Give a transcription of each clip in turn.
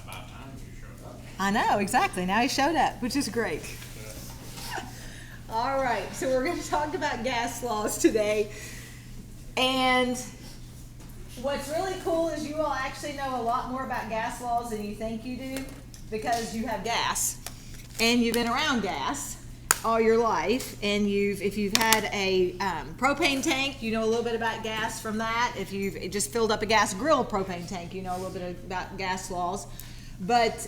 5 times you showed up. I know, exactly. Now he showed up, which is great. All right, so we're going to talk about gas laws today. And what's really cool is you all actually know a lot more about gas laws than you think you do, because you have gas and you've been around gas all your life, and if you've had a propane tank, you know a little bit about gas from that. If you've just filled up a gas grill propane tank, you know a little bit about gas laws. But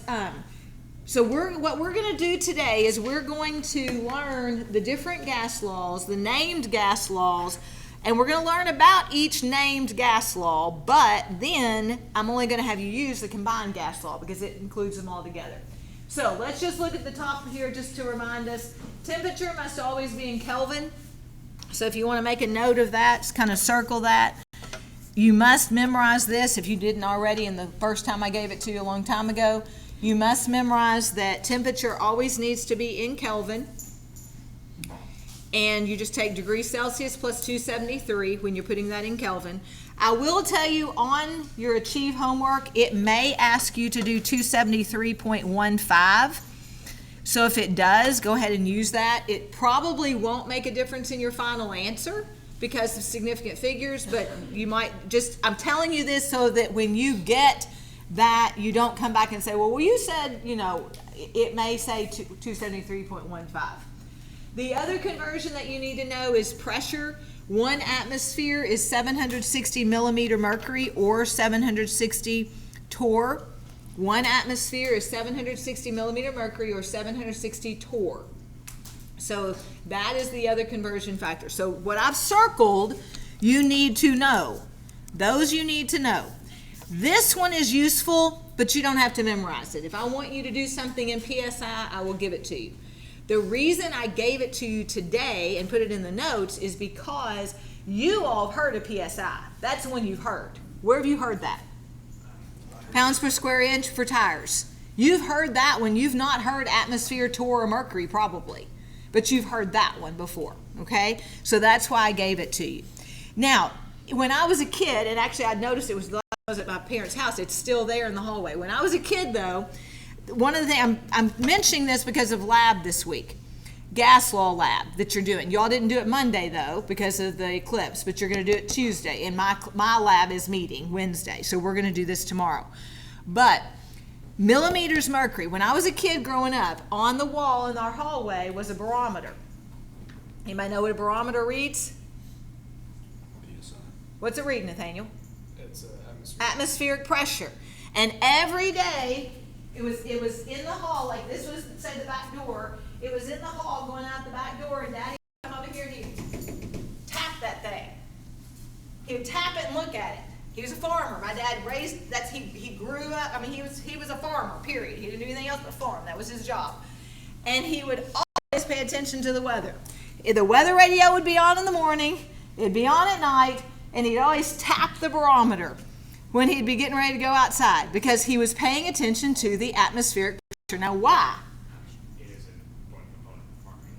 so what we're going to do today is we're going to learn the different gas laws, the named gas laws, and we're going to learn about each named gas law, but then I'm only going to have you use the combined gas law because it includes them all together. So let's just look at the top here just to remind us. Temperature must always be in Kelvin. So if you want to make a note of that, just kind of circle that. You must memorize this if you didn't already in the first time I gave it to you a long time ago. You must memorize that temperature always needs to be in Kelvin. And you just take degrees Celsius plus 273 when you're putting that in Kelvin. I will tell you on your Achieve homework, it may ask you to do 273.15. So if it does, go ahead and use that. It probably won't make a difference in your final answer because of significant figures, but you might I'm telling you this so that when you get that, you don't come back and say, well, you said, it may say 273.15. The other conversion that you need to know is pressure. 1 atmosphere is 760 millimeter mercury or 760 torr. 1 atmosphere is 760 millimeter mercury or 760 torr. So that is the other conversion factor. So what I've circled, you need to know. Those you need to know. This one is useful, but you don't have to memorize it. If I want you to do something in PSI, I will give it to you. The reason I gave it to you today and put it in the notes is because you all have heard of PSI. That's the one you've heard. Where have you heard that? Pounds per square inch for tires. You've heard that one. You've not heard atmosphere, torr, or mercury probably, but you've heard that one before, okay? So that's why I gave it to you. Now, when I was a kid, and actually I noticed it was at my parents' house. It's still there in the hallway. When I was a kid, though, one of the things, I'm mentioning this because of lab this week, gas law lab that you're doing. Y'all didn't do it Monday, though, because of the eclipse, but you're going to do it Tuesday, and my lab is meeting Wednesday, so we're going to do this tomorrow. But millimeters mercury, when I was a kid growing up, on the wall in our hallway was a barometer. Anybody know what a barometer reads? What's it read, Nathaniel? It's atmospheric pressure. And every day, it was in the hall, like this was, say, the back door. It was in the hall going out the back door, and Daddy would come over here and he'd tap that thing. He would tap it and look at it. He was a farmer. My dad he grew up, he was a farmer, period. He didn't do anything else but farm. That was his job. And he would always pay attention to the weather. The weather radio would be on in the morning, it'd be on at night, and he'd always tap the barometer when he'd be getting ready to go outside because he was paying attention to the atmospheric pressure. Now, why? It is an important component of farming.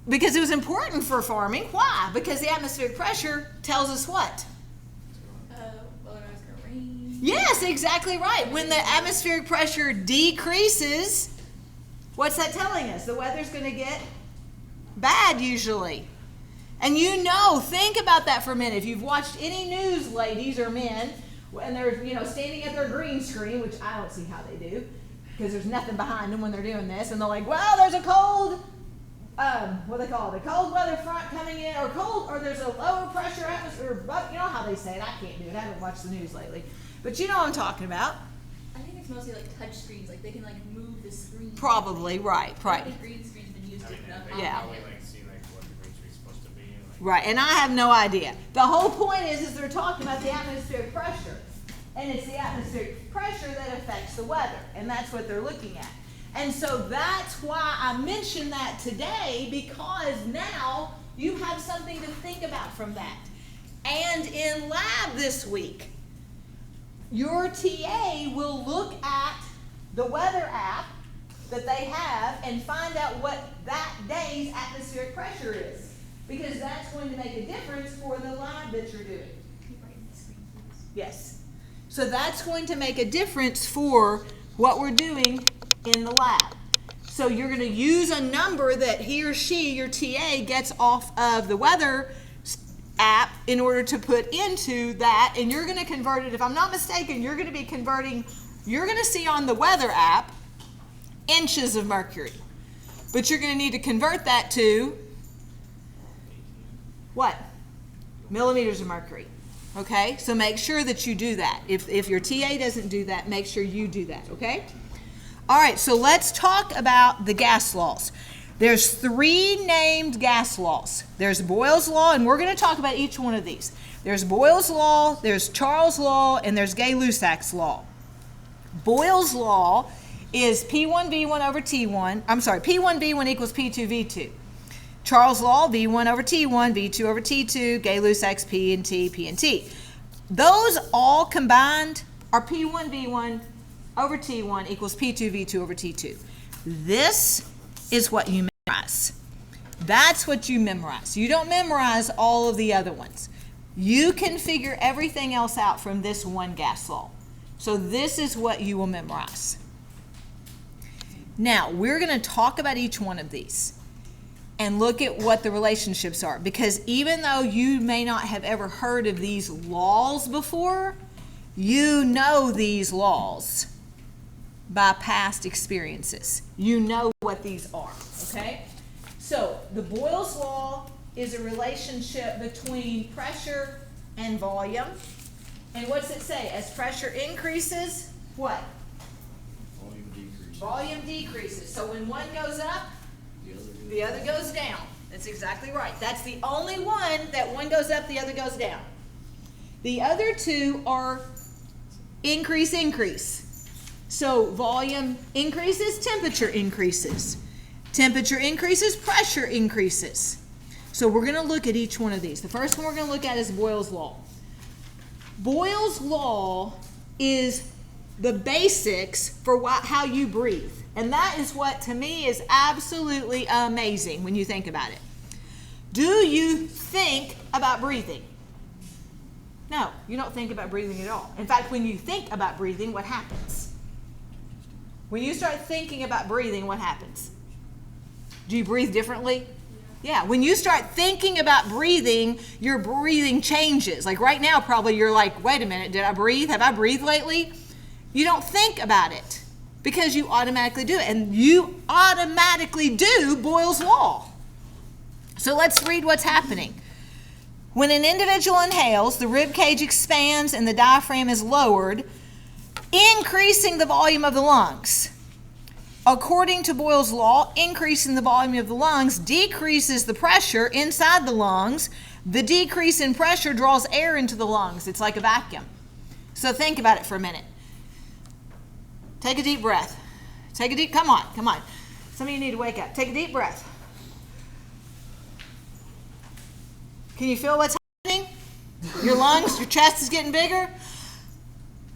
Because it was important for farming. Why? Because the atmospheric pressure tells us what? Whether it's going to rain. Yes, exactly right. When the atmospheric pressure decreases, what's that telling us? The weather's going to get bad usually. And think about that for a minute. If you've watched any news, ladies or men, and they're standing at their green screen, which I don't see how they do, because there's nothing behind them when they're doing this, and they're like, well, there's a cold, what do they call it, a cold weather front coming in, or there's a lower pressure atmosphere, you know how they say it. I can't do it. I haven't watched the news lately. But you know what I'm talking about. I think it's mostly like touch screens, like they can move the screen. Probably, right. I think green screen's been used enough. Yeah. Probably see what the green screen's supposed to be. Right, and I have no idea. The whole point is they're talking about the atmospheric pressure. And it's the atmospheric pressure that affects the weather. And that's what they're looking at. And so that's why I mentioned that today, because now you have something to think about from that. And in lab this week, your TA will look at the weather app that they have and find out what that day's atmospheric pressure is. Because that's going to make a difference for the lab that you're doing. Keep writing the screen, please. Yes. So that's going to make a difference for what we're doing in the lab. So you're going to use a number that he or she, your TA, gets off of the weather app in order to put into that, and you're going to convert it. If I'm not mistaken, you're going to be converting, you're going to see on the weather app inches of mercury. But you're going to need to convert that to what? Millimeters of mercury. Okay? So make sure that you do that. If your TA doesn't do that, make sure you do that. Okay? All right, so let's talk about the gas laws. There's 3 named gas laws. There's Boyle's law, and we're going to talk about each one of these. There's Boyle's law, there's Charles' law, and there's Gay-Lussac's law. Boyle's law is P1V1 over T1. I'm sorry, P1V1 equals P2V2. Charles' law, V1 over T1, V2 over T2, Gay-Lussac's P and T. Those all combined are P1V1 over T1 equals P2V2 over T2. This is what you memorize. That's what you memorize. You don't memorize all of the other ones. You can figure everything else out from this one gas law. So this is what you will memorize. Now, we're going to talk about each one of these and look at what the relationships are, because even though you may not have ever heard of these laws before, you know these laws by past experiences. You know what these are, okay? So the Boyle's law is a relationship between pressure and volume. And what's it say? As pressure increases, what? Volume decreases. Volume decreases. So when one goes up, the other goes down. That's exactly right. That's the only one that one goes up, the other goes down. The other two are increase. So volume increases, temperature increases. Temperature increases, pressure increases. So we're going to look at each one of these. The first one we're going to look at is Boyle's law. Boyle's law is the basics for how you breathe. And that is what, to me, is absolutely amazing when you think about it. Do you think about breathing? No, you don't think about breathing at all. In fact, when you think about breathing, what happens? When you start thinking about breathing, what happens? Do you breathe differently? Yeah, when you start thinking about breathing, your breathing changes. Like right now, probably you're like, wait a minute, did I breathe? Have I breathed lately? You don't think about it because you automatically do it. And you automatically do Boyle's law. So let's read what's happening. When an individual inhales, the rib cage expands and the diaphragm is lowered, increasing the volume of the lungs. According to Boyle's law, increasing the volume of the lungs decreases the pressure inside the lungs. The decrease in pressure draws air into the lungs. It's like a vacuum. So think about it for a minute. Take a deep breath. Come on. Some of you need to wake up. Take a deep breath. Can you feel what's happening? Your lungs, your chest is getting bigger.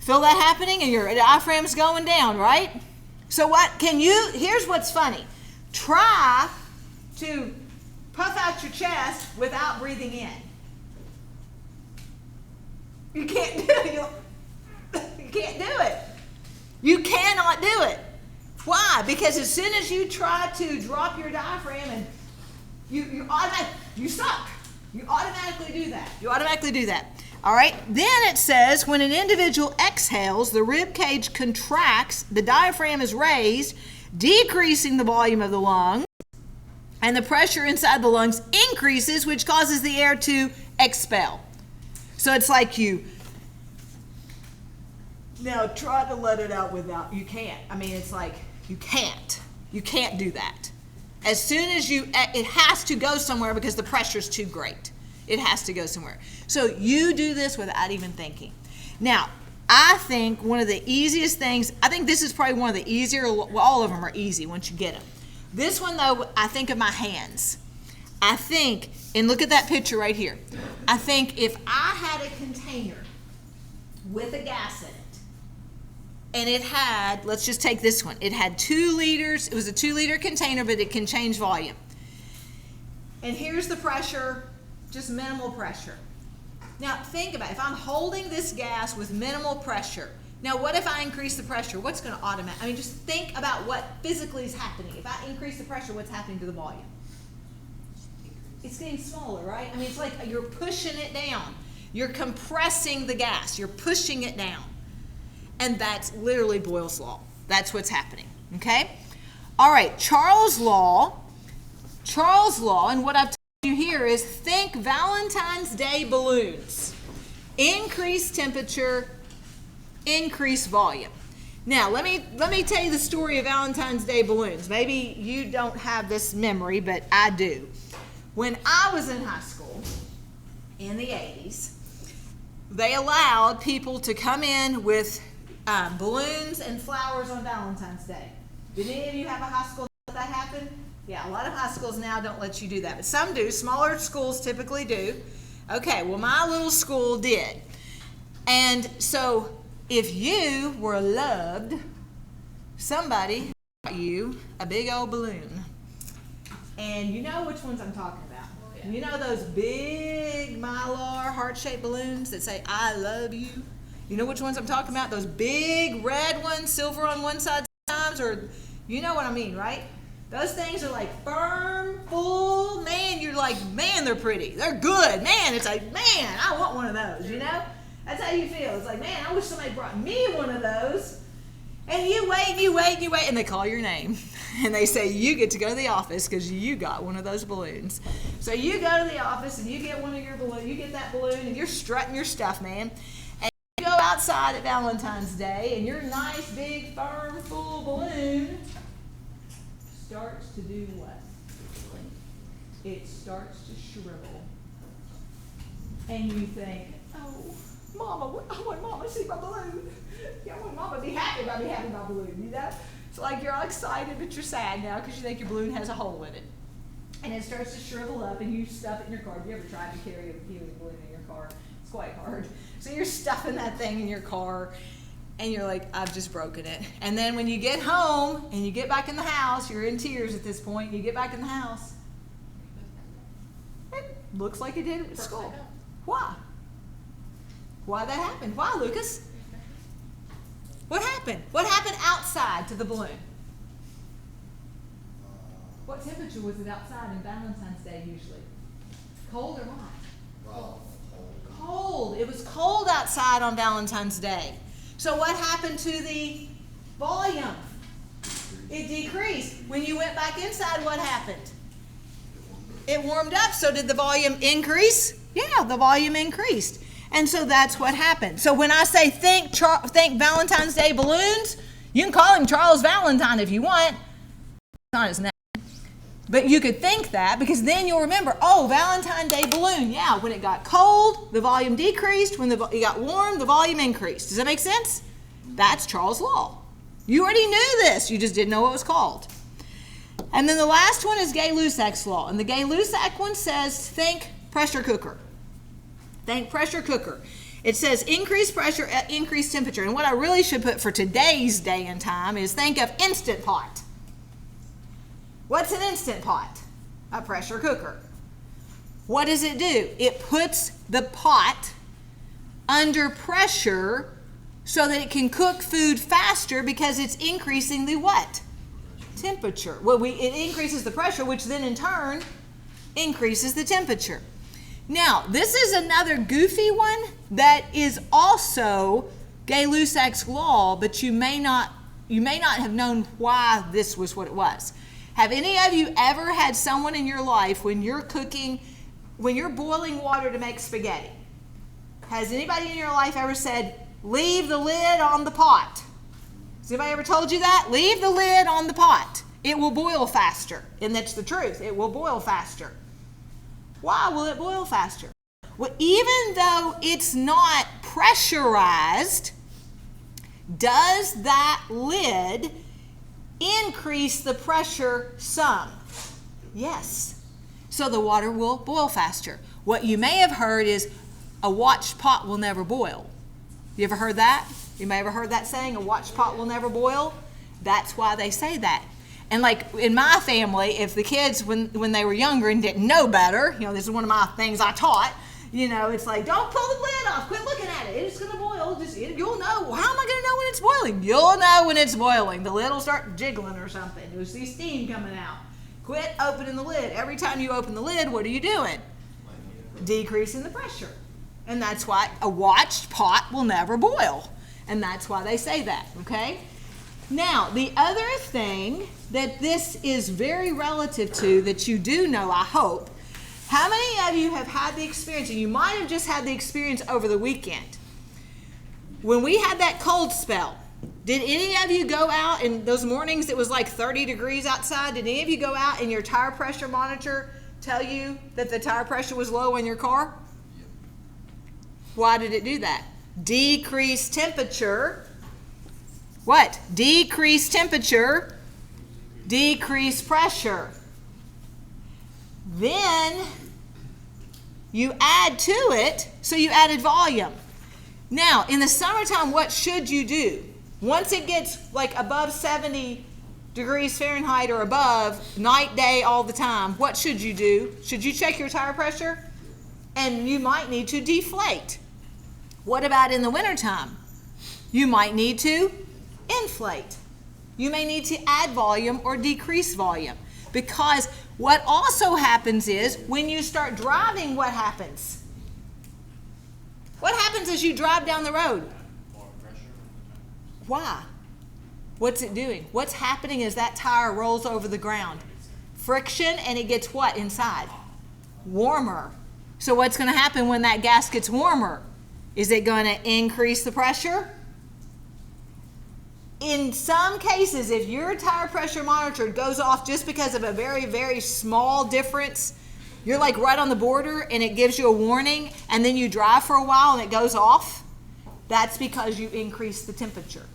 Feel that happening, and your diaphragm's going down, right? So here's what's funny. Try to puff out your chest without breathing in. You can't do it. You can't do it. You cannot do it. Why? Because as soon as you try to drop your diaphragm and you suck. You automatically do that. All right. Then it says when an individual exhales, the rib cage contracts, the diaphragm is raised, decreasing the volume of the lungs, and the pressure inside the lungs increases, which causes the air to expel. So it's like now try to let it out without, you can't. I mean, it's like you can't do that. As soon as it has to go somewhere because the pressure's too great. It has to go somewhere. So you do this without even thinking. Now, I think one of the easiest things, I think this is probably one of the easier, well, all of them are easy once you get them. This one, though, I think of my hands. I think, and look at that picture right here. I think if I had a container with a gas in it, and it had, let's just take this one. It had 2 liters. It was a 2-liter container, but it can change volume. And here's the pressure, just minimal pressure. Now think about it. If I'm holding this gas with minimal pressure, Now, what if I increase the pressure? What's going to automatically, I mean, just think about what physically is happening. If I increase the pressure, what's happening to the volume? It's getting smaller, right? I mean, it's like you're pushing it down. You're compressing the gas. You're pushing it down. And that's literally Boyle's law. That's what's happening, okay? All right, Charles' law, and what I've told you here is think Valentine's Day balloons. Increase temperature, increase volume. Now, let me tell you the story of Valentine's Day balloons. Maybe you don't have this memory, but I do. When I was in high school in the 80s, they allowed people to come in with balloons and flowers on Valentine's Day. Did any of you have a high school that happened? Yeah, a lot of high schools now don't let you do that, but some do. Smaller schools typically do. Okay, well, my little school did. And so if you were loved, somebody got you a big old balloon. And you know which ones I'm talking about. Oh, yeah. You know those big Mylar heart-shaped balloons that say, I love you? You know which ones I'm talking about? Those big red ones, silver on one side sometimes, or you know what I mean, right? Those things are like firm, full, man, you're like, man, they're pretty. They're good. Man, it's like, man, I want one of those, you know? That's how you feel. It's like, man, I wish somebody brought me one of those. And you wait, and they call your name. And they say, you get to go to the office because you got one of those balloons. So you go to the office and you get one of your balloons, you get that balloon and you're strutting your stuff, man. And you go outside at Valentine's Day and your nice, big, firm, full balloon starts to do what? It starts to shrivel. And you think, oh, Mama, I want Mama to see my balloon. Yeah, I want Mama to be happy about me having my balloon, you know? It's like you're all excited, but you're sad now because you think your balloon has a hole in it. And it starts to shrivel up and you stuff it in your car. Have you ever tried to carry a helium balloon in your car? It's quite hard. So you're stuffing that thing in your car and you're like, I've just broken it. And then when you get home and you get back in the house, you're in tears at this point, you get back in the house, it looks like it did at school. Why? Why that happened? Why, Lucas? What happened? What happened outside to the balloon? What temperature was it outside on Valentine's Day usually? Cold or hot? Cold. It was cold outside on Valentine's Day. So what happened to the volume? It decreased. When you went back inside, what happened? It warmed up. So did the volume increase? Yeah, the volume increased. And so that's what happened. So when I say think Valentine's Day balloons, you can call him Charles Valentine if you want. It's not his name. But you could think that because then you'll remember, oh, Valentine's Day balloon. Yeah, when it got cold, the volume decreased. When it got warm, the volume increased. Does that make sense? That's Charles' law. You already knew this. You just didn't know what it was called. And then the last one is Gay-Lussac's law. And the Gay-Lussac one says think pressure cooker. Think pressure cooker. It says increase pressure at increased temperature. And what I really should put for today's day and time is think of Instant Pot. What's an Instant Pot? A pressure cooker. What does it do? It puts the pot under pressure so that it can cook food faster because it's increasing the what? Temperature. Well, it increases the pressure, which then in turn increases the temperature. Now, this is another goofy one that is also Gay-Lussac's law, but you may not have known why this was what it was. Have any of you ever had someone in your life when you're boiling water to make spaghetti? Has anybody in your life ever said, leave the lid on the pot? Has anybody ever told you that? Leave the lid on the pot. It will boil faster. And that's the truth. It will boil faster. Why will it boil faster? Well, even though it's not pressurized, does that lid increase the pressure some? Yes. So the water will boil faster. What you may have heard is a watched pot will never boil. You ever heard that? You may have ever heard that saying, a watched pot will never boil? That's why they say that. And like in my family, if the kids, when they were younger and didn't know better, this is one of my things I taught, it's like, don't pull the lid off, quit looking at it, it's going to boil, you'll know. How am I going to know when it's boiling? You'll know when it's boiling. The lid will start jiggling or something. You'll see steam coming out. Quit opening the lid. Every time you open the lid, what are you doing? Decreasing the pressure. And that's why a watched pot will never boil. And that's why they say that, okay? Now, the other thing that this is very relative to that you do know, I hope, how many of you have had the experience, and you might have just had the experience over the weekend, when we had that cold spell, did any of you go out in those mornings it was like 30 degrees outside, did any of you go out and your tire pressure monitor tell you that the tire pressure was low in your car? Yep. Why did it do that? Decrease temperature. What? Decrease temperature, decrease pressure. Then you add to it, so you added volume. Now, in the summertime, what should you do? Once it gets like above 70 degrees Fahrenheit or above, night, day, all the time, what should you do? Should you check your tire pressure? And you might need to deflate. What about in the wintertime? You might need to inflate. You may need to add volume or decrease volume. Because what also happens is when you start driving, what happens? What happens as you drive down the road? More pressure. Why? What's it doing? What's happening as that tire rolls over the ground? Friction, and it gets what inside? Warmer. So what's going to happen when that gas gets warmer? Is it going to increase the pressure? In some cases, if your tire pressure monitor goes off just because of a very, very small difference, you're like right on the border and it gives you a warning, and then you drive for a while and it goes off, that's because you increased the temperature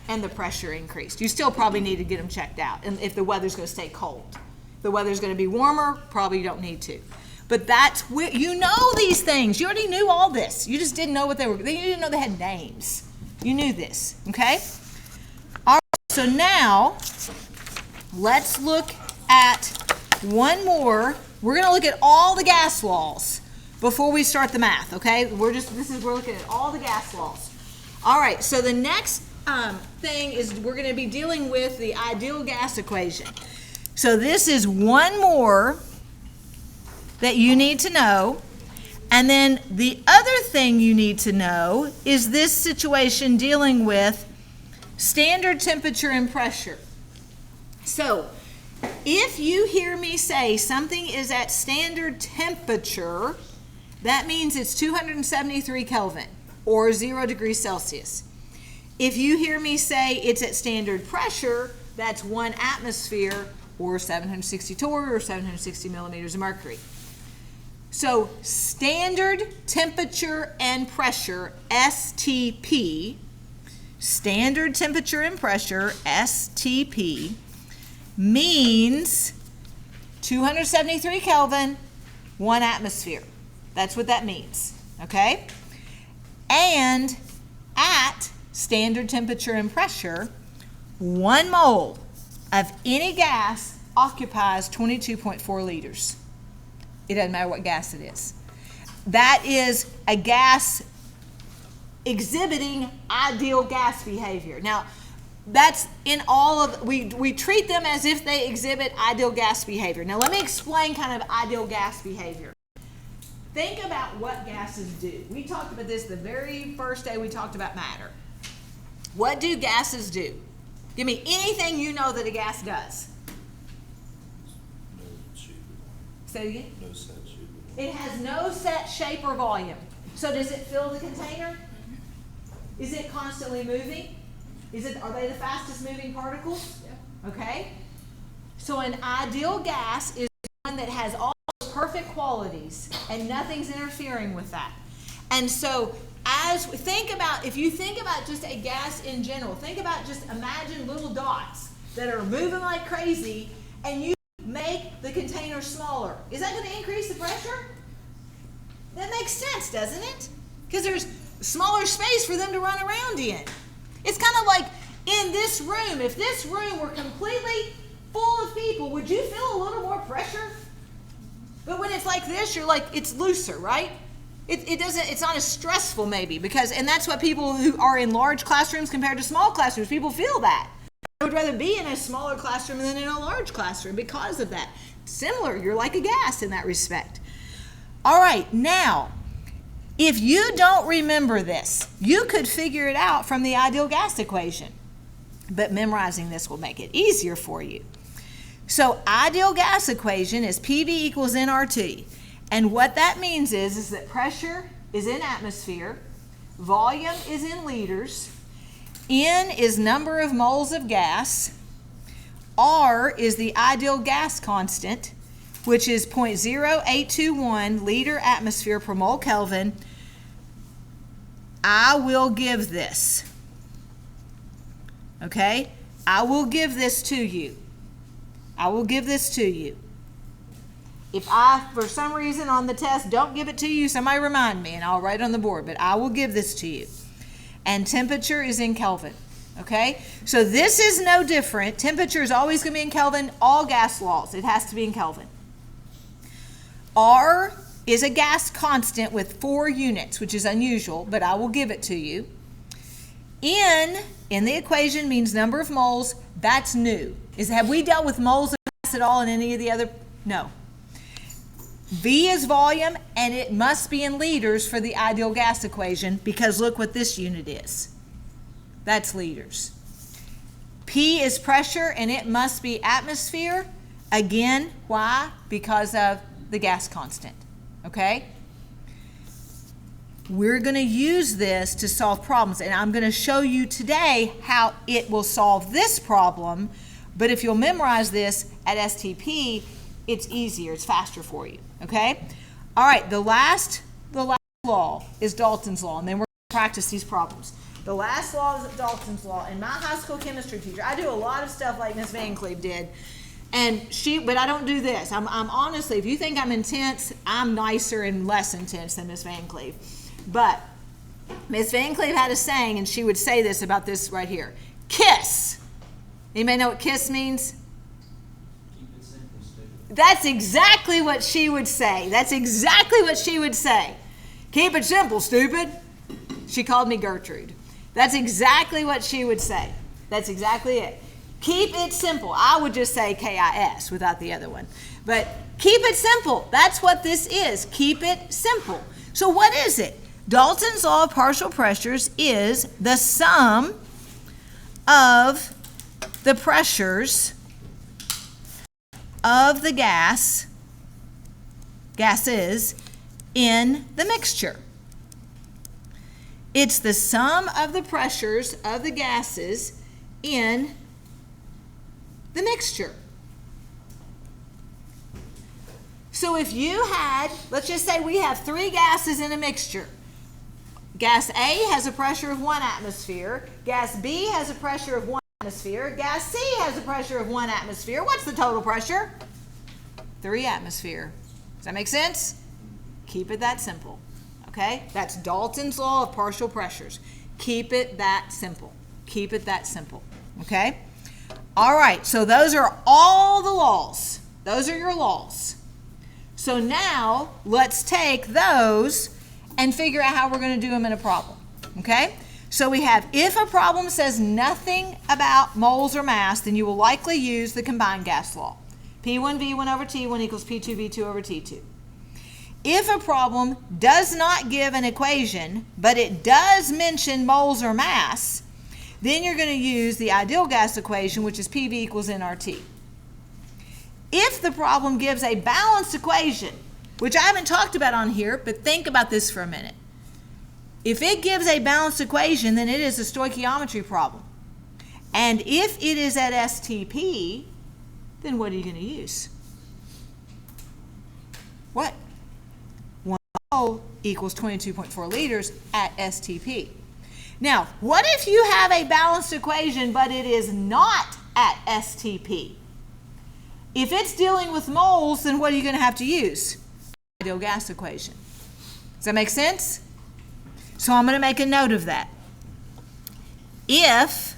and the pressure increased. You still probably need to get them checked out, and if the weather's going to stay cold. If the weather's going to be warmer, probably you don't need to. But that's where, you know these things. You already knew all this. You just didn't know what they were. You didn't know they had names. You knew this, okay? All right, so now let's look at one more. We're going to look at all the gas laws before we start the math, okay? We're looking at all the gas laws. All right, so the next thing is we're going to be dealing with the ideal gas equation. So this is one more that you need to know. And then the other thing you need to know is this situation dealing with standard temperature and pressure. So if you hear me say something is at standard temperature, that means it's 273 Kelvin or 0 degrees Celsius. If you hear me say it's at standard pressure, that's 1 atmosphere or 760 torr or 760 millimeters of mercury. So standard temperature and pressure, STP, standard temperature and pressure, STP, means 273 Kelvin, 1 atmosphere. That's what that means, okay? And at standard temperature and pressure, 1 mole of any gas occupies 22.4 liters. It doesn't matter what gas it is. That is a gas exhibiting ideal gas behavior. Now, that's in all of, we treat them as if they exhibit ideal gas behavior. Now, let me explain kind of ideal gas behavior. Think about what gases do. We talked about this the very first day we talked about matter. What do gases do? Give me anything you know that a gas does. No shape or Say it again. no set shape or It has no set shape or volume. So does it fill the container? Is it constantly moving? Are they the fastest moving particles? Yeah. Okay. So an ideal gas is one that has all perfect qualities and nothing's interfering with that. And so if you think about just a gas in general, just imagine little dots that are moving like crazy, and you make the container smaller. Is that going to increase the pressure? That makes sense, doesn't it? Because there's smaller space for them to run around in. It's kind of like in this room. If this room were completely full of people, would you feel a little more pressure? But when it's like this, you're like, it's looser, right? it doesn't, it's not as stressful maybe because, and that's what people who are in large classrooms compared to small classrooms, people feel that. I would rather be in a smaller classroom than in a large classroom because of that. Similar, you're like a gas in that respect. All right, now, if you don't remember this, you could figure it out from the ideal gas equation, but memorizing this will make it easier for you. So ideal gas equation is PV equals nRT. And what that means is that pressure is in atmosphere, volume is in liters, N is number of moles of gas, R is the ideal gas constant, which is 0.0821 liter atmosphere per mole Kelvin. I will give this. Okay? I will give this to you. I will give this to you. If I, for some reason on the test, don't give it to you, somebody remind me and I'll write on the board, but I will give this to you. And temperature is in Kelvin, okay? So this is no different. Temperature is always going to be in Kelvin. All gas laws, it has to be in Kelvin. R is a gas constant with 4 units, which is unusual, but I will give it to you. N in the equation means number of moles. That's new. Have we dealt with moles of gas at all in any of the other? No. V is volume, and it must be in liters for the ideal gas equation because look what this unit is. That's liters. P is pressure, and it must be atmosphere. Again, why? Because of the gas constant. Okay? We're going to use this to solve problems, and I'm going to show you today how it will solve this problem, but if you'll memorize this at STP, it's easier, it's faster for you, okay? All right, the last law is Dalton's law, and then we're going to practice these problems. The last law is Dalton's law, and my high school chemistry teacher, I do a lot of stuff like Miss Van Cleve did, but I don't do this. I'm honestly, if you think I'm intense, I'm nicer and less intense than Miss Van Cleve. But Miss Van Cleve had a saying, and she would say this about this right here. KISS. Anybody know what KISS means? Keep it simple, stupid. That's exactly what she would say. That's exactly what she would say. Keep it simple, stupid. She called me Gertrude. That's exactly what she would say. That's exactly it. Keep it simple. I would just say KIS without the other one. But keep it simple. That's what this is. Keep it simple. So what is it? Dalton's law of partial pressures is the sum of the pressures of the gases in the mixture. It's the sum of the pressures of the gases in the mixture. So if you had, let's just say we have 3 gases in a mixture. Gas A has a pressure of 1 atmosphere. Gas B has a pressure of 1 atmosphere. Gas C has a pressure of 1 atmosphere. What's the total pressure? 3 atmosphere. Does that make sense? Keep it that simple. Okay? That's Dalton's law of partial pressures. Keep it that simple. Keep it that simple. Okay? All right, so those are all the laws. Those are your laws. So now let's take those and figure out how we're going to do them in a problem. Okay? So we have, if a problem says nothing about moles or mass, then you will likely use the combined gas law. P1V1 over T1 equals P2V2 over T2. If a problem does not give an equation, but it does mention moles or mass, then you're going to use the ideal gas equation, which is PV equals nRT. If the problem gives a balanced equation, which I haven't talked about on here, but think about this for a minute. If it gives a balanced equation, then it is a stoichiometry problem. And if it is at STP, then what are you going to use? What? 1 mole equals 22.4 liters at STP. Now, what if you have a balanced equation, but it is not at STP? If it's dealing with moles, then what are you going to have to use? Ideal gas equation. Does that make sense? So I'm going to make a note of that. If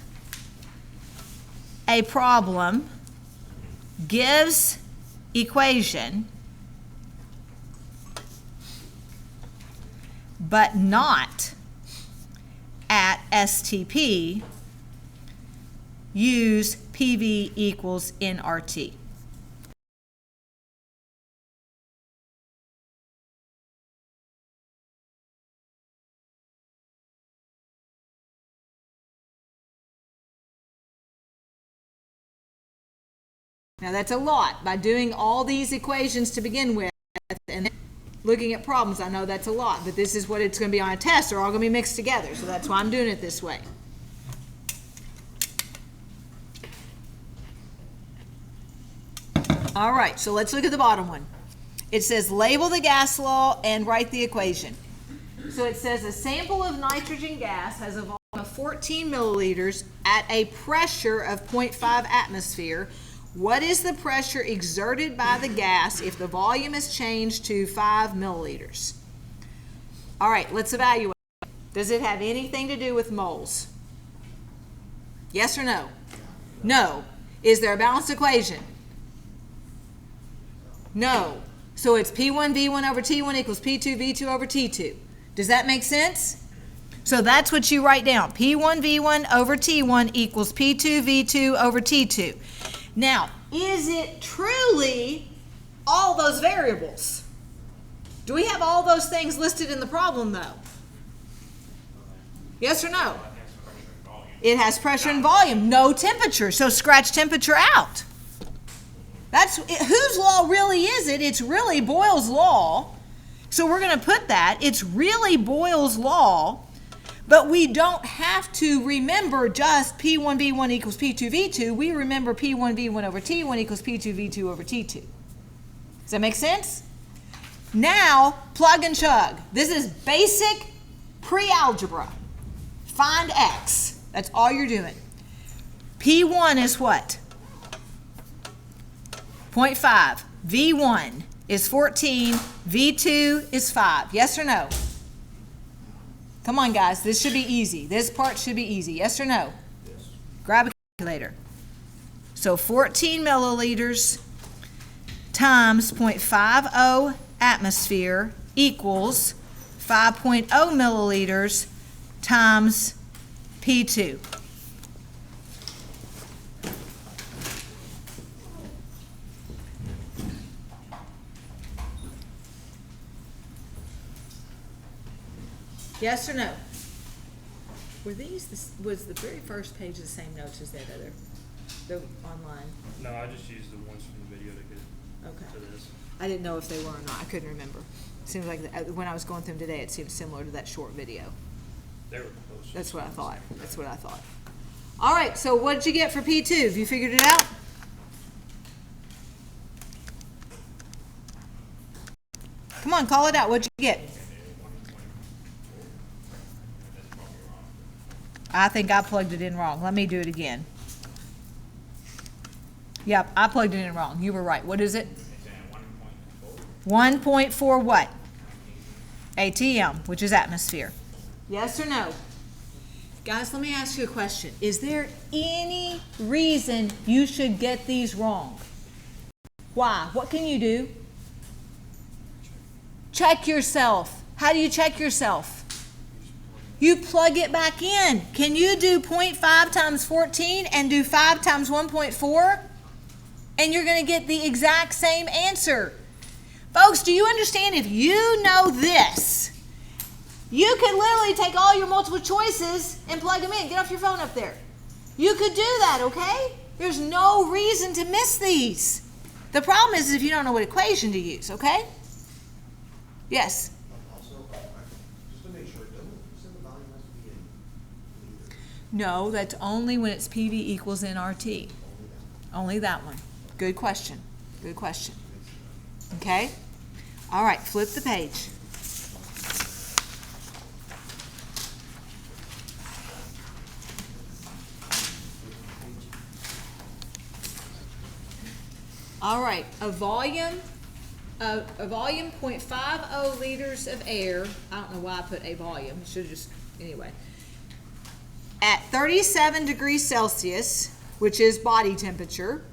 a problem gives but not at STP, use PV equals nRT. Now that's a lot. By doing all these equations to begin with and looking at problems, I know that's a lot, but this is what it's going to be on a test. They're all going to be mixed together, so that's why I'm doing it this way. All right, so let's look at the bottom one. It says label the gas law and write the equation. So it says a sample of nitrogen gas has a volume of 14 milliliters at a pressure of 0.5 atmosphere. What is the pressure exerted by the gas if the volume is changed to 5 milliliters? All right, let's evaluate. Does it have anything to do with moles? Yes or no? No. Is there a balanced equation? No. So it's P1 V1 over T1 equals P2 V2 over T2. Does that make sense? So that's what you write down. P1 V1 over T1 equals P2 V2 over T2. Now, is it truly all those variables? Do we have all those things listed in the problem, though? Yes or no? It has pressure and volume, no temperature, so scratch temperature out. That's whose law really is it? It's really Boyle's law. So we're going to put that. It's really Boyle's law. But we don't have to remember just P1 V1 equals P2 V2. We remember P1 V1 over T1 equals P2 V2 over T2. Does that make sense? Now, plug and chug. This is basic pre-algebra. Find X. That's all you're doing. P1 is what? 0.5. V1 is 14. V2 is 5. Yes or no? Come on, guys. This should be easy. This part should be easy. Yes or no? Yes. Grab a calculator. So 14 milliliters times 0.50 atmosphere equals 5.0 milliliters times P2. Yes or no? Were these, was the very first page the same notes as that other, the online? No, I just used the ones from the video to get to this. I didn't know if they were or not. I couldn't remember. It seems like when I was going through them today, it seemed similar to that short video. They were close. That's what I thought. That's what I thought. All right, so what did you get for P2? Have you figured it out? Come on, call it out. What'd you get? I think I plugged it in wrong. Let me do it again. Yep, I plugged it in wrong. You were right. What is it? 1.4 what? ATM, which is atmosphere. Yes or no? Guys, let me ask you a question. Is there any reason you should get these wrong? Why? What can you do? Check yourself. How do you check yourself? You plug it back in. Can you do 0.5 times 14 and do 5 times 1.4? And you're going to get the exact same answer. Folks, do you understand? If you know this, you could literally take all your multiple choices and plug them in. Get off your phone up there. You could do that, okay? There's no reason to miss these. The problem is if you don't know what equation to use, okay? Yes? Also, just to make sure, don't you say the volume has to be in liters? No, that's only when it's PV equals nRT. Only that one. Good question. Good question. Okay? All right, flip the page. All right, a volume 0.50 liters of air. I don't know why I put a volume. It should have just, anyway. At 37 degrees Celsius, which is body temperature,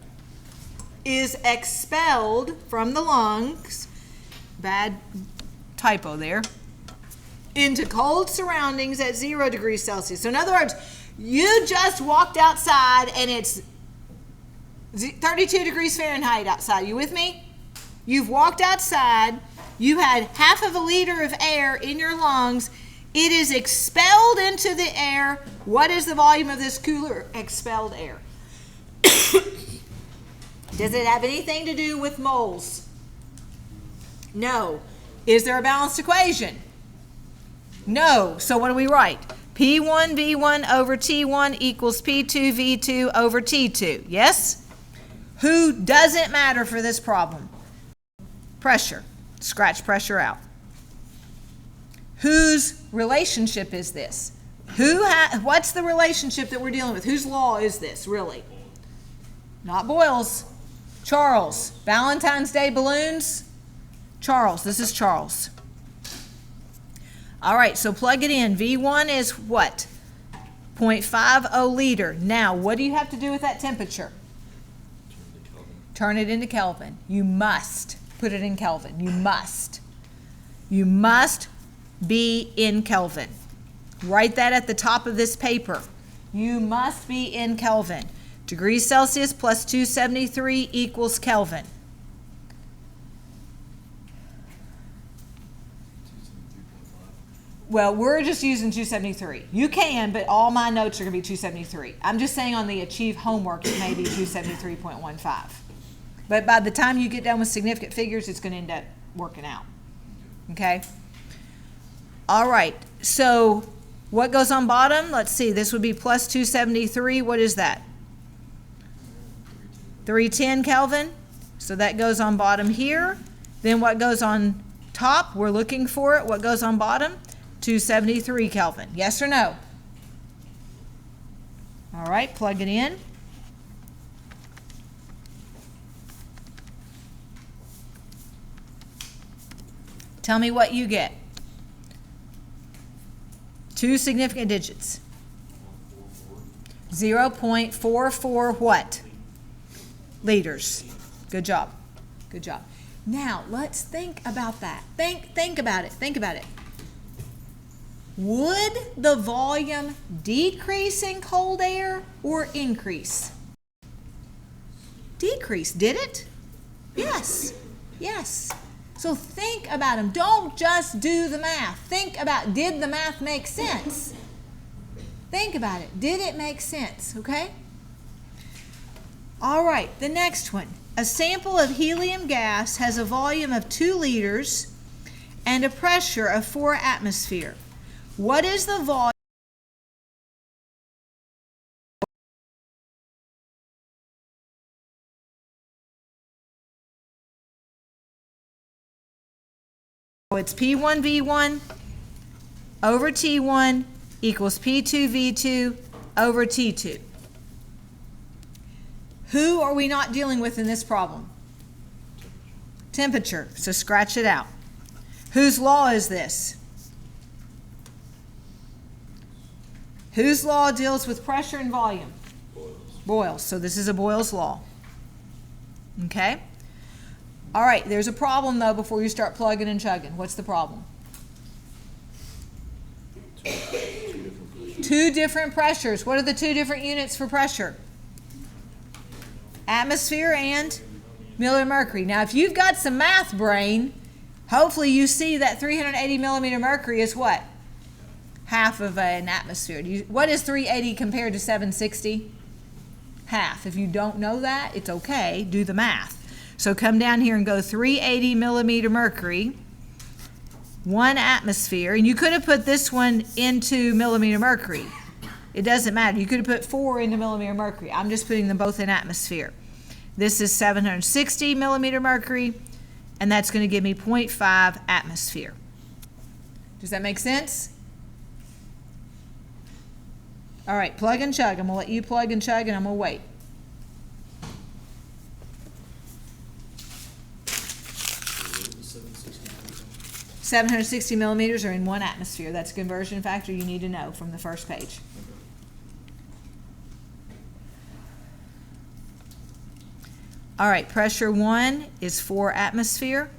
is expelled from the lungs, bad typo there, into cold surroundings at 0 degrees Celsius. So in other words, you just walked outside and it's 32 degrees Fahrenheit outside. You with me? You've walked outside. You had half of a liter of air in your lungs. It is expelled into the air. What is the volume of this cooler expelled air? Does it have anything to do with moles? No. Is there a balanced equation? No. So what do we write? P1V1 over T1 equals P2V2 over T2. Yes? Who doesn't matter for this problem? Pressure. Scratch pressure out. Whose relationship is this? What's the relationship that we're dealing with? Whose law is this, really? Not Boyle's. Charles. Valentine's Day balloons? Charles. This is Charles. All right, so plug it in. V1 is what? 0.50 liter. Now, what do you have to do with that temperature? Turn it into Kelvin. You must put it in Kelvin. You must. You must be in Kelvin. Write that at the top of this paper. You must be in Kelvin. Degrees Celsius plus 273 equals Kelvin. Well, we're just using 273. You can, but all my notes are going to be 273. I'm just saying on the achieve homework, it may be 273.15. But by the time you get done with significant figures, it's going to end up working out. Okay? All right. So what goes on bottom? Let's see. This would be plus 273. What is that? 310 Kelvin. So that goes on bottom here. Then what goes on top? We're looking for it. What goes on bottom? 273 Kelvin. Yes or no? All right, plug it in. Tell me what you get. Two significant digits. 0.44 what? Liters. Good job. Good job. Now, let's think about that. Think about it. Think about it. Would the volume decrease in cold air or increase? Decrease, did it? Yes. Yes. So think about them. Don't just do the math. Think about, did the math make sense? Think about it. Did it make sense? Okay? All right, the next one. A sample of helium gas has a volume of 2 liters and a pressure of 4 atmosphere. What is the volume? It's P1V1 over T1 equals P2V2 over T2. Who are we not dealing with in this problem? Temperature. So scratch it out. Whose law is this? Whose law deals with pressure and volume? Boyle's. So this is a Boyle's law. Okay? All right, there's a problem though before you start plugging and chugging. What's the problem? Two different pressures. What are the two different units for pressure? Atmosphere and millimercury. Now, if you've got some math brain, hopefully you see that 380 millimeter mercury is what? Half of an atmosphere. What is 380 compared to 760? Half. If you don't know that, it's okay. Do the math. So come down here and go 380 millimeter mercury, 1 atmosphere. And you could have put this one into millimeter mercury. It doesn't matter. You could have put 4 into millimeter mercury. I'm just putting them both in atmosphere. This is 760 millimeter mercury, and that's going to give me 0.5 atmosphere. Does that make sense? All right, plug and chug. I'm going to let you plug and chug, and I'm going to wait. $760 millimeters are in 1 atmosphere. That's a conversion factor you need to know from the first page. All right, pressure 1 is 4 atmosphere.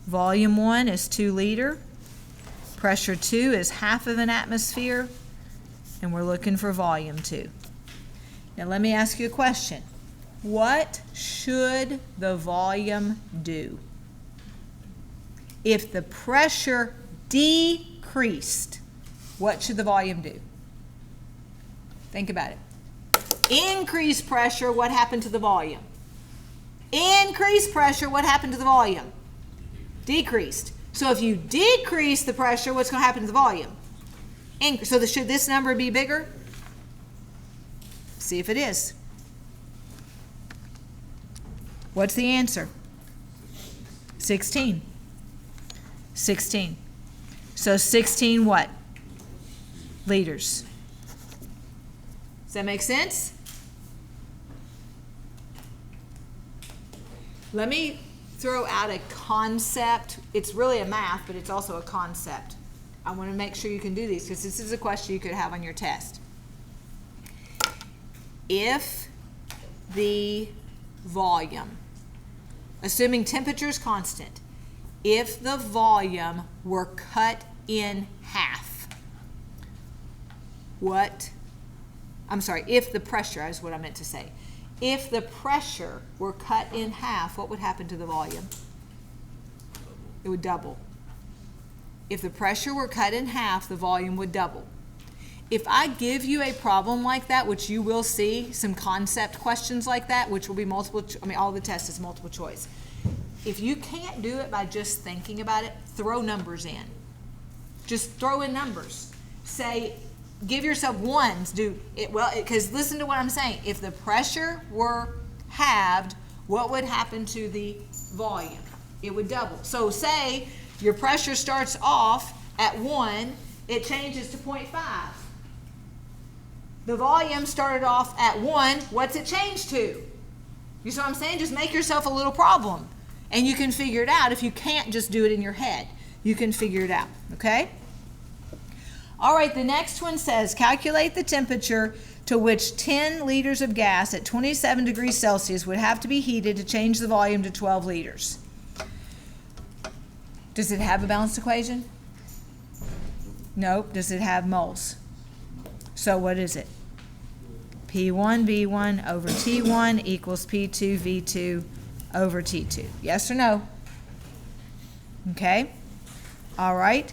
Volume 1 is 2 liter. Pressure 2 is half of an atmosphere, and we're looking for volume 2. Now let me ask you a question. What should the volume do? If the pressure decreased, what should the volume do? Think about it. Increased pressure, what happened to the volume? Increased pressure, what happened to the volume? Decreased. So if you decrease the pressure, what's going to happen to the volume? So should this number be bigger? See if it is. What's the answer? 16. 16. So 16 what? Liters. Does that make sense? Let me throw out a concept. It's really a math, but it's also a concept. I want to make sure you can do these because this is a question you could have on your test. If the volume, assuming temperature is constant, if the volume were cut in half, if the pressure is what I meant to say. If the pressure were cut in half, what would happen to the volume? It would double. If the pressure were cut in half, the volume would double. If I give you a problem like that, which you will see, some concept questions like that, which will be all the tests is multiple choice. If you can't do it by just thinking about it, throw numbers in. Just throw in numbers. Say, give yourself ones. Because listen to what I'm saying. If the pressure were halved, what would happen to the volume? It would double. So say your pressure starts off at 1, it changes to 0.5. The volume started off at 1, what's it change to? You see what I'm saying? Just make yourself a little problem. And you can figure it out if you can't just do it in your head. You can figure it out, okay? All right, the next one says, calculate the temperature to which 10 liters of gas at 27 degrees Celsius would have to be heated to change the volume to 12 liters. Does it have a balanced equation? Nope. Does it have moles? So what is it? P1V1 over T1 equals P2V2 over T2. Yes or no? Okay. All right.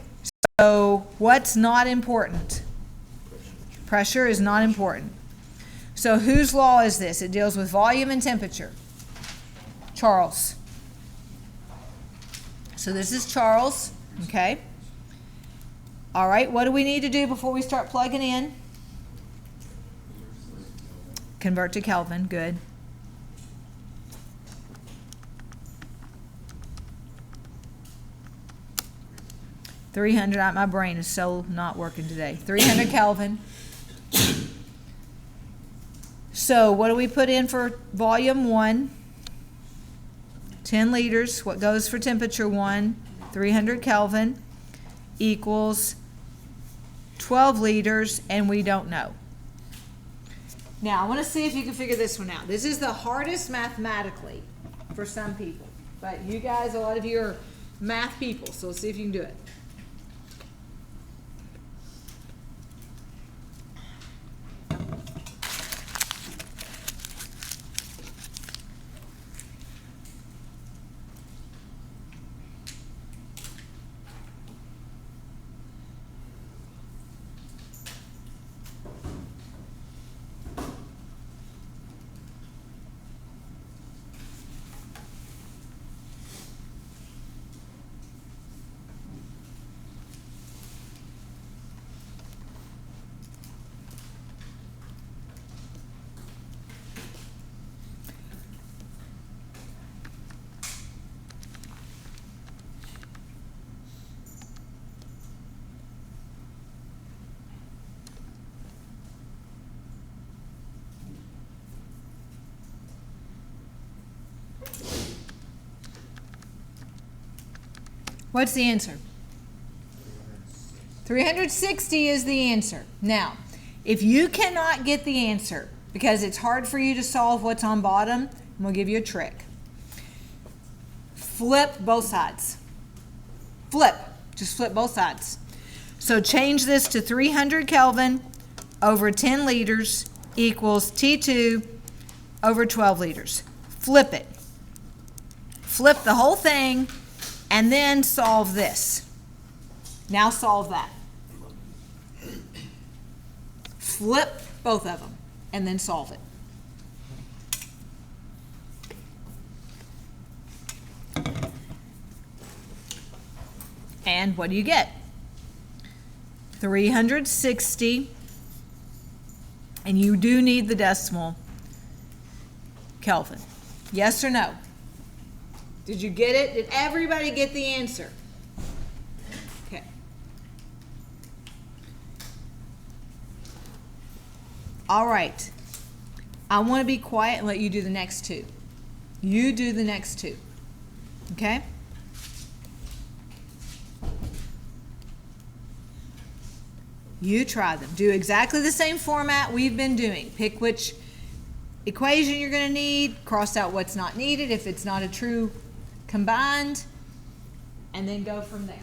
So what's not important? Pressure is not important. So whose law is this? It deals with volume and temperature. Charles. So this is Charles. Okay. All right. What do we need to do before we start plugging in? Convert to Kelvin. Good. $300. My brain is so not working today. 300 Kelvin. So what do we put in for volume 1? 10 liters. What goes for temperature 1? 300 Kelvin equals 12 liters, and we don't know. Now, I want to see if you can figure this one out. This is the hardest mathematically for some people. But you guys, a lot of you are math people, so let's see if you can do it. What's the answer? 360 is the answer. Now, if you cannot get the answer because it's hard for you to solve what's on bottom, I'm going to give you a trick. Flip both sides. Flip. Just flip both sides. So change this to 300 Kelvin over 10 liters equals T2 over 12 liters. Flip it. Flip the whole thing and then solve this. Now solve that. Flip both of them and then solve it. And what do you get? 360, and you do need the decimal, Kelvin. Yes or no? Did you get it? Did everybody get the answer? Okay. All right. I want to be quiet and let you do the next two. You do the next two. Okay? You try them. Do exactly the same format we've been doing. Pick which equation you're going to need, cross out what's not needed if it's not a true combined, and then go from there.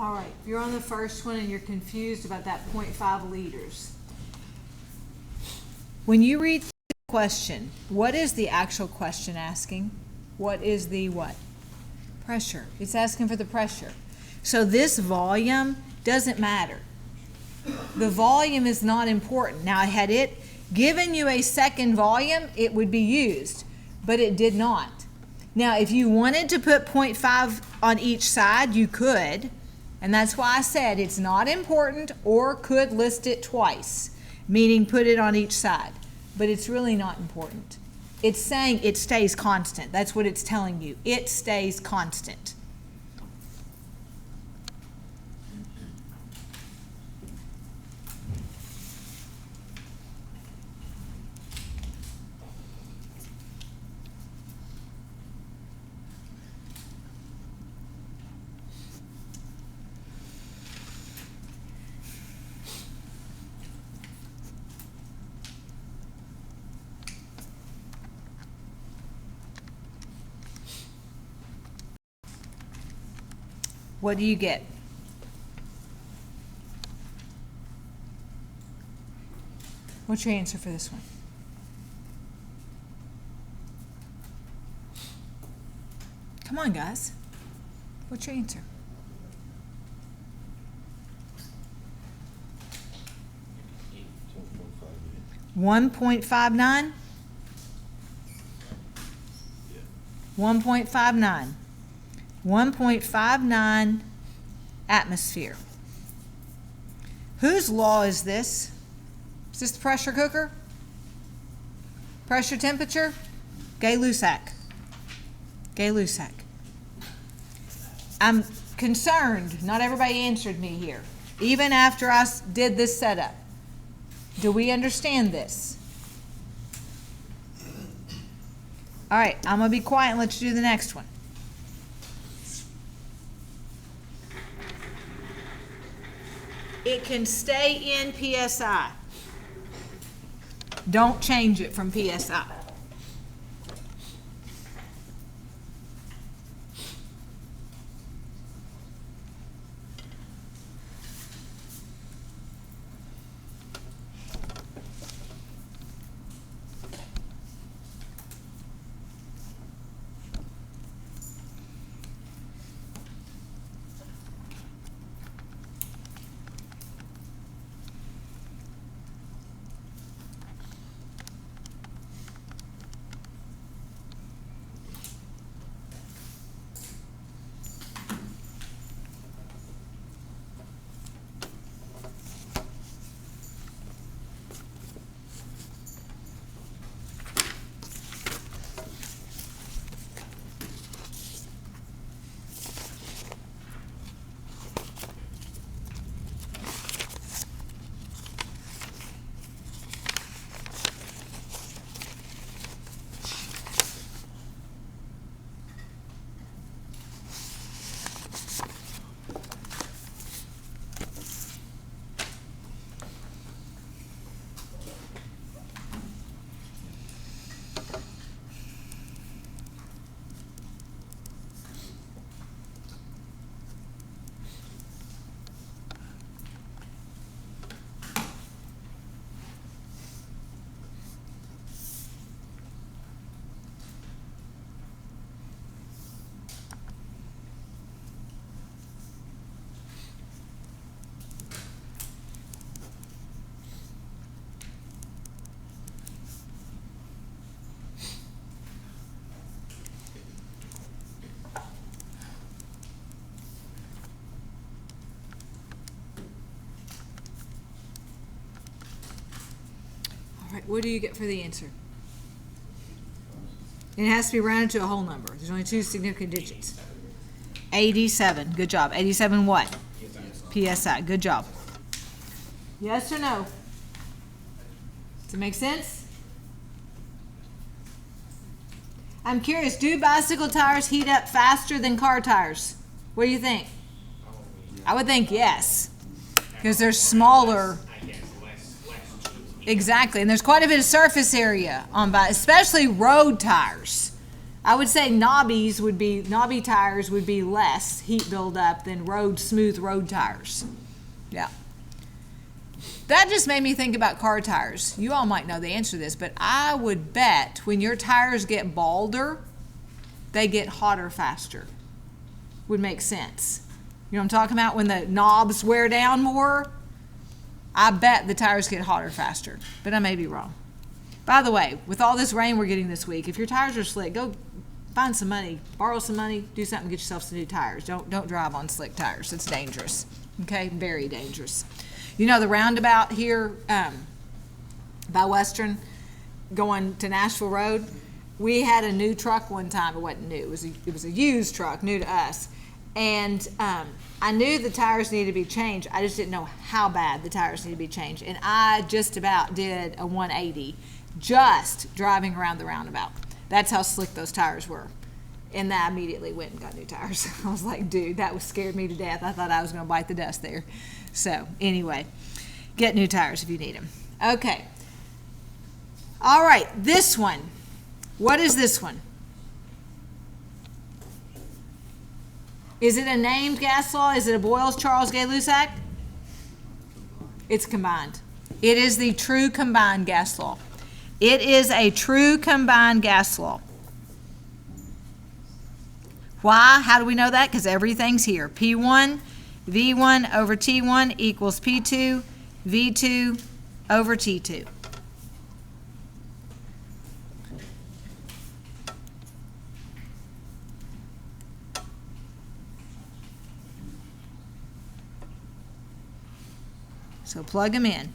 All right, if you're on the first one and you're confused about that 0.5 liters, when you read the question, what is the actual question asking? What is the what? Pressure. It's asking for the pressure. So this volume doesn't matter. The volume is not important. Now, had it given you a second volume, it would be used, but it did not. Now, if you wanted to put 0.5 on each side, you could. And that's why I said it's not important or could list it twice, meaning put it on each side. But it's really not important. It's saying it stays constant. That's what it's telling you. It stays constant. What do you get? What's your answer for this one? Come on, guys. What's your answer? 1.59? 1.59. 1.59 atmosphere. Whose law is this? Is this the pressure cooker? Pressure temperature? Gay-Lussac. Gay-Lussac. I'm concerned, not everybody answered me here, even after I did this setup. Do we understand this? All right, I'm going to be quiet and let you do the next one. It can stay in PSI. Don't change it from PSI. All right, what do you get for the answer? It has to be rounded to a whole number. There's only two significant digits. 87. Good job. 87 what? PSI. Good job. Yes or no? Does it make sense? I'm curious, do bicycle tires heat up faster than car tires? What do you think? I would think yes, because they're smaller. Exactly, and there's quite a bit of surface area on especially road tires. I would say knobby tires would be less heat buildup than smooth road tires. Yeah. That just made me think about car tires. You all might know the answer to this, but I would bet when your tires get balder, they get hotter faster. Would make sense. You know what I'm talking about? When the knobs wear down more, I bet the tires get hotter faster, but I may be wrong. By the way, with all this rain we're getting this week, if your tires are slick, go find some money, borrow some money, do something, get yourself some new tires. Don't drive on slick tires. It's dangerous. Okay, very dangerous. You know the roundabout here by Western, going to Nashville Road. We had a new truck one time. It wasn't new. It was a used truck, new to us, and I knew the tires needed to be changed. I just didn't know how bad the tires needed to be changed. And I just about did a 180 just driving around the roundabout. That's how slick those tires were. And I immediately went and got new tires. I was like, dude, that scared me to death. I thought I was going to bite the dust there. So anyway, get new tires if you need them. Okay. All right, this one. What is this one? Is it a named gas law? Is it a Boyle, Charles, Gay-Lussac? It's combined. It is the true combined gas law. It is a true combined gas law. Why? How do we know that? Because everything's here. P1, V1 over T1 equals P2, V2 over T2. So plug them in.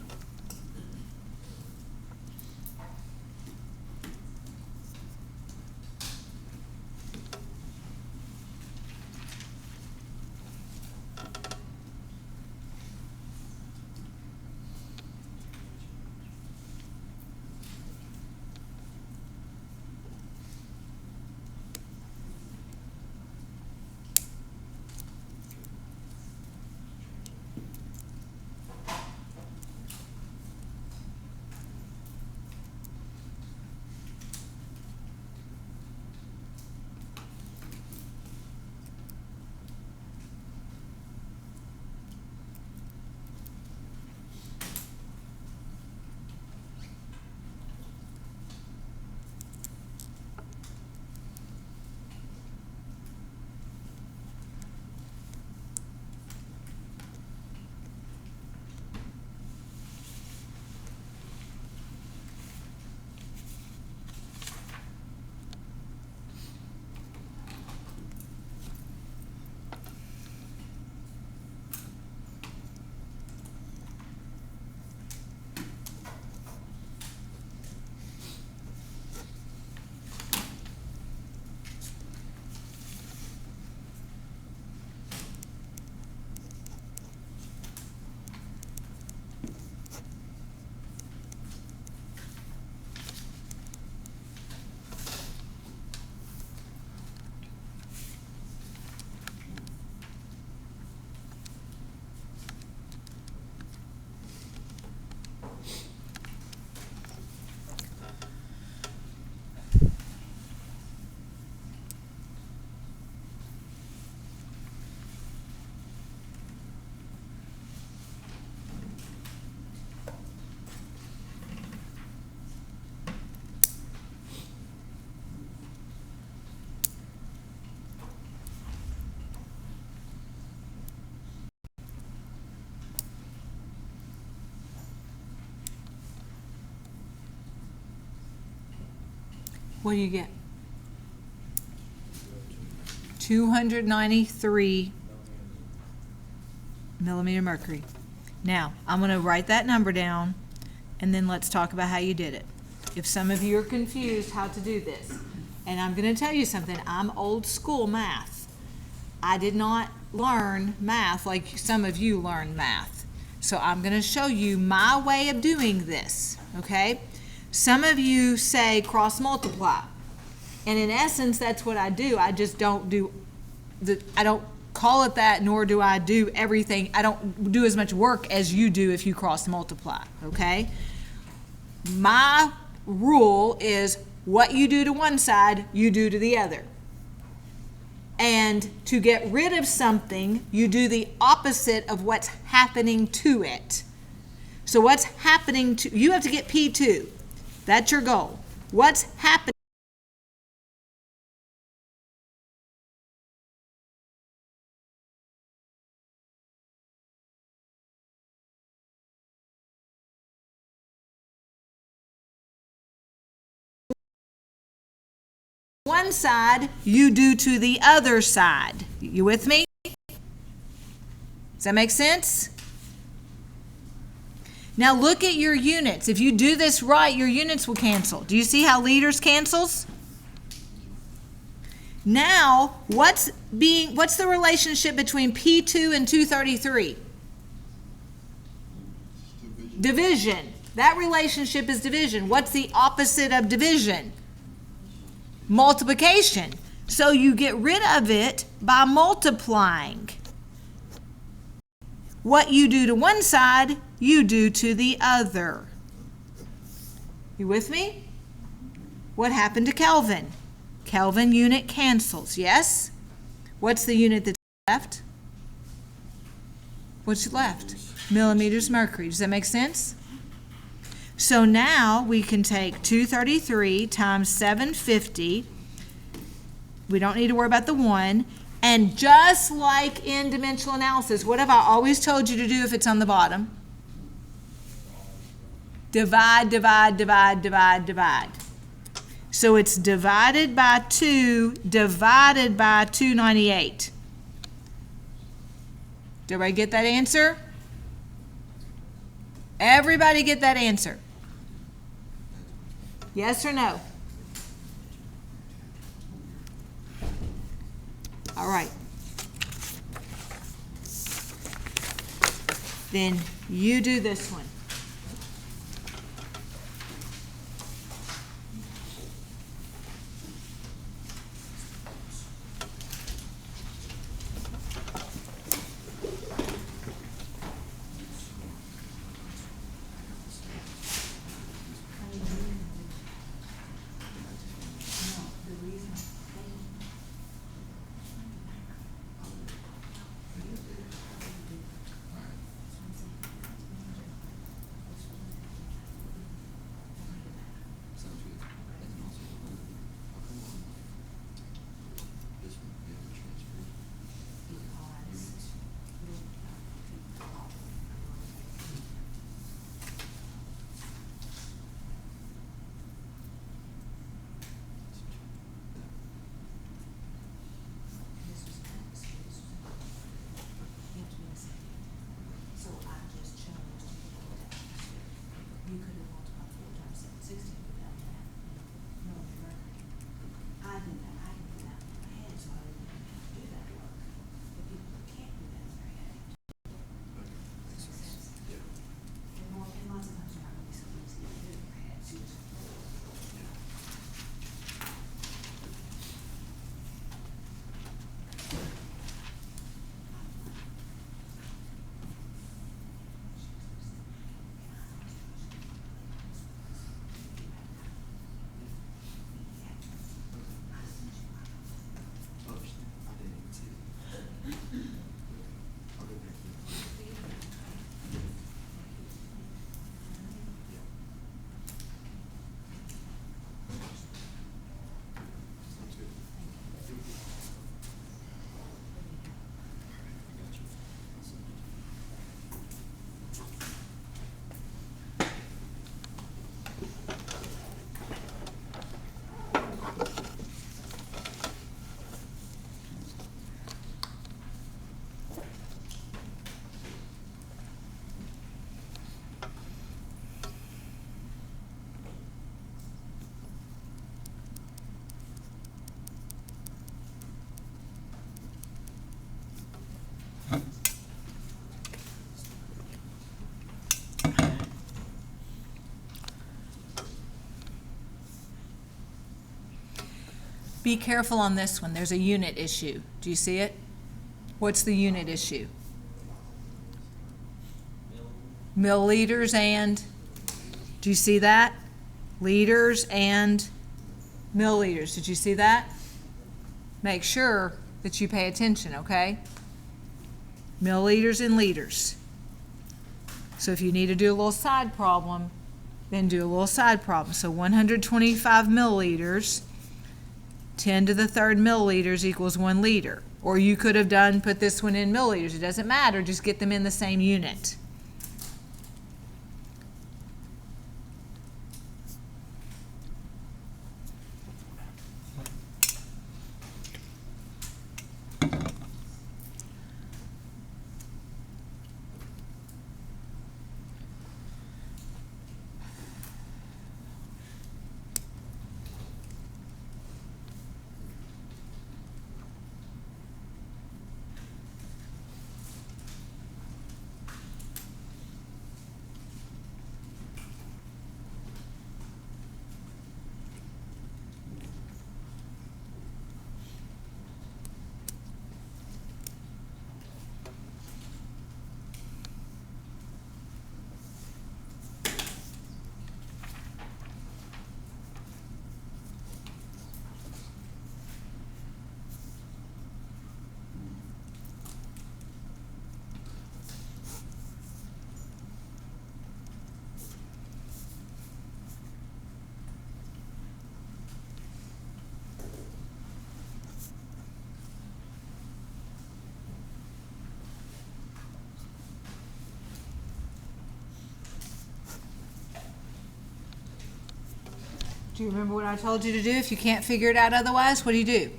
What do you get? 293 millimeter mercury. Now, I'm going to write that number down, and then let's talk about how you did it. If some of you are confused how to do this, and I'm going to tell you something, I'm old school math. I did not learn math like some of you learned math. So I'm going to show you my way of doing this, okay? Some of you say cross multiply, and in essence, that's what I do. I just don't do I don't call it that, nor do I do everything. I don't do as much work as you do if you cross multiply, okay? My rule is what you do to one side, you do to the other. And to get rid of something, you do the opposite of what's happening to it. So what's happening to, you have to get P2. That's your goal. What's happening? One side, you do to the other side. You with me? Does that make sense? Now look at your units. If you do this right, your units will cancel. Do you see how liters cancels? Now, what's the relationship between P2 and 233? Division. That relationship is division. What's the opposite of division? Multiplication. So you get rid of it by multiplying. What you do to one side, you do to the other. You with me? What happened to Kelvin? Kelvin unit cancels, yes? What's the unit that's left? What's left? Millimeters mercury. Does that make sense? So now we can take 233 times 750. We don't need to worry about the 1. And just like in dimensional analysis, what have I always told you to do if it's on the bottom? Divide, divide, divide, divide, divide. So it's divided by 2, divided by 298. Did everybody get that answer? Everybody get that answer? Yes or no? All right. Then you do this one. Be careful on this one. There's a unit issue. Do you see it? What's the unit issue? Milliliters and, do you see that? Liters and milliliters. Did you see that? Make sure that you pay attention, okay? Milliliters and liters. So if you need to do a little side problem, then do a little side problem. So 125 milliliters, 10 to the third milliliters equals 1 liter. Or you could have put this one in milliliters. It doesn't matter, just get them in the same unit. Do you remember what I told you to do? If you can't figure it out otherwise, what do?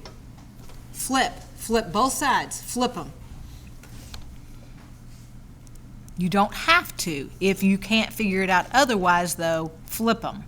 Flip. Flip both sides. Flip them. You don't have to. If you can't figure it out otherwise, though, flip them.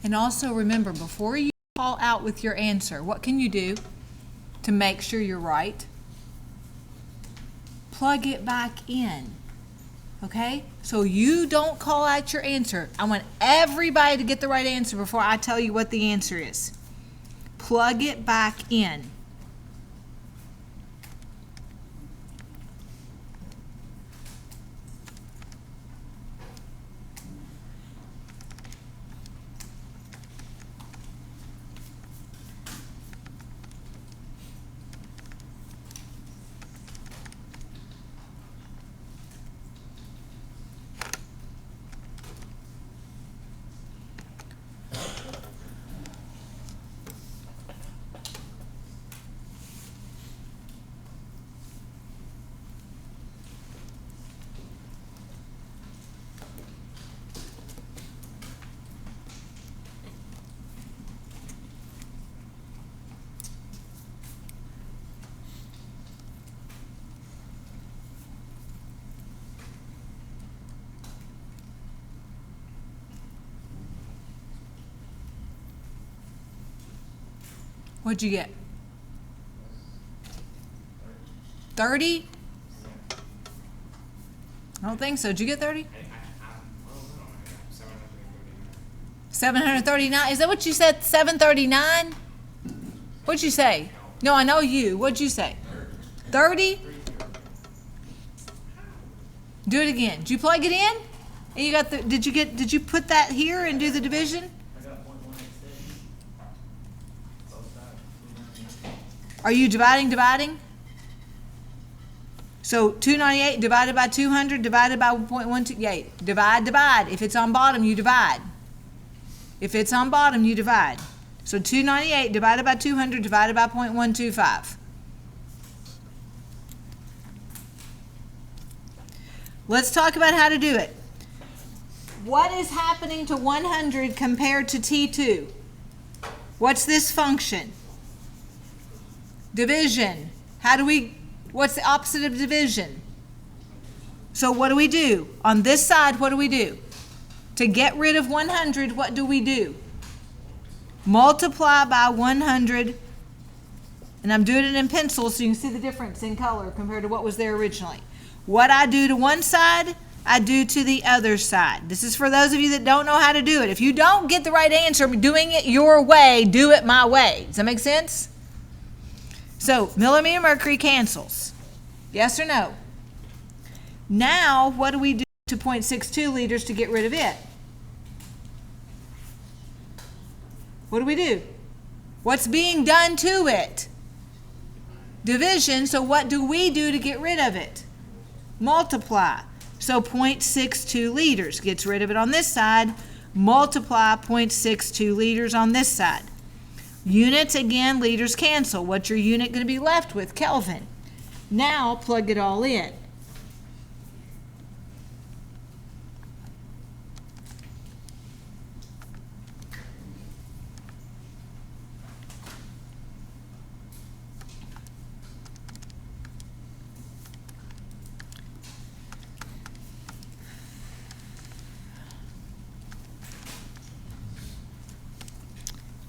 And also remember, before you call out with your answer, what can you do to make sure you're right? Plug it back in. Okay? So you don't call out your answer. I want everybody to get the right answer before I tell you what the answer is. Plug it back in. What'd you get? 30? I don't think so. Did you get 30? 739. Is that what you said? 739? What'd you say? No, I know you. What'd you say? 30? Do it again. Did you plug it in? And you got the did you put that here and do the division? Are you dividing? So 298 divided by 200 divided by 1.128. Divide. If it's on bottom, you divide. If it's on bottom, you divide. So 298 divided by 200 divided by 0.125. Let's talk about how to do it. What is happening to 100 compared to T2? What's this function? Division. What's the opposite of division? So what do we do? On this side, what do we do? To get rid of 100, what do we do? Multiply by 100, and I'm doing it in pencil so you can see the difference in color compared to what was there originally. What I do to one side, I do to the other side. This is for those of you that don't know how to do it. If you don't get the right answer, doing it your way, do it my way. Does that make sense? So, millimeter mercury cancels. Yes or no? Now, what do we do to 0.62 liters to get rid of it? What do we do? What's being done to it? Division. So what do we do to get rid of it? Multiply. So 0.62 liters gets rid of it on this side. Multiply 0.62 liters on this side. Units, again, liters cancel. What's your unit going to be left with? Kelvin. Now plug it all in.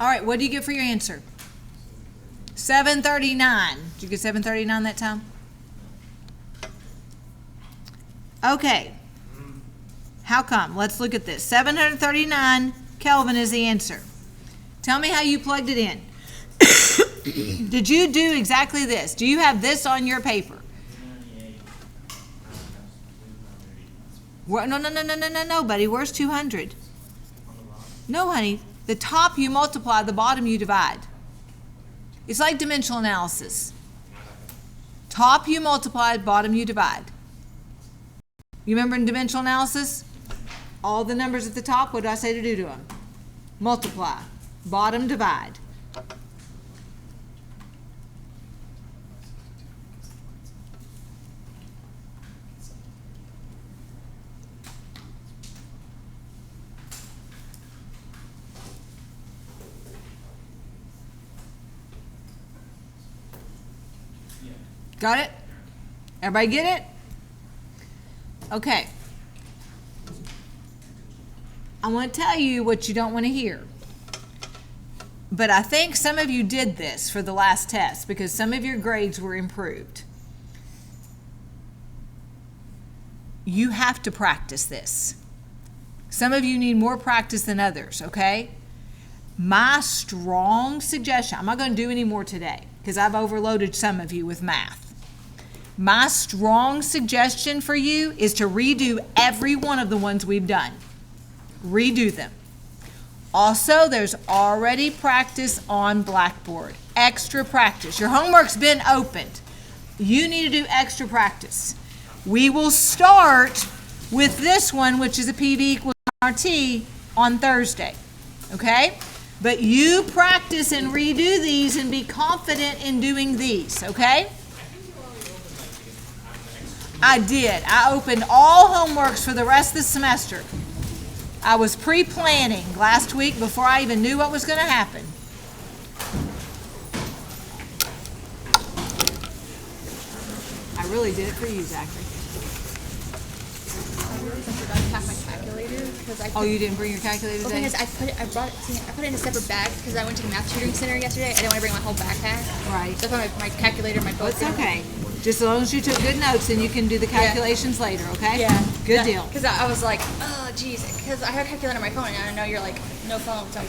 All right, what do you get for your answer? 739. Did you get 739 that time? Okay. How come? Let's look at this. 739 Kelvin is the answer. Tell me how you plugged it in. Did you do exactly this? Do you have this on your paper? 98 No, buddy. Where's 200? No, honey. The top you multiply, the bottom you divide. It's like dimensional analysis. Top you multiply, bottom you divide. You remember in dimensional analysis? All the numbers at the top, what do I say to do to them? Multiply. Bottom divide. Yeah. Got it? Everybody get it? Okay. I want to tell you what you don't want to hear. But I think some of you did this for the last test because some of your grades were improved. You have to practice this. Some of you need more practice than others, okay? My strong suggestion, I'm not going to do any more today because I've overloaded some of you with math. My strong suggestion for you is to redo every one of the ones we've done. Redo them. Also, there's already practice on Blackboard. Extra practice. Your homework's been opened. You need to do extra practice. We will start with this one, which is a PV equals RT, on Thursday. Okay? But you practice and redo these and be confident in doing these. Okay? I did. I opened all homeworks for the rest of the semester. I was pre-planning last week before I even knew what was going to happen. I really did it for you, Zachary. I realized I forgot to pack my calculator because I. Oh, you didn't bring your calculator The today? thing is, I put it in a separate bag because I went to the math tutoring center yesterday. I didn't want to bring my whole backpack. Right. So I put my calculator, my book. Well, it's okay. Just as long as you took good notes, and you can do the calculations later, okay? Yeah. Good deal. Because I was like, oh, geez, because I have a calculator on my phone, and I know you're like, no phone, so I was like.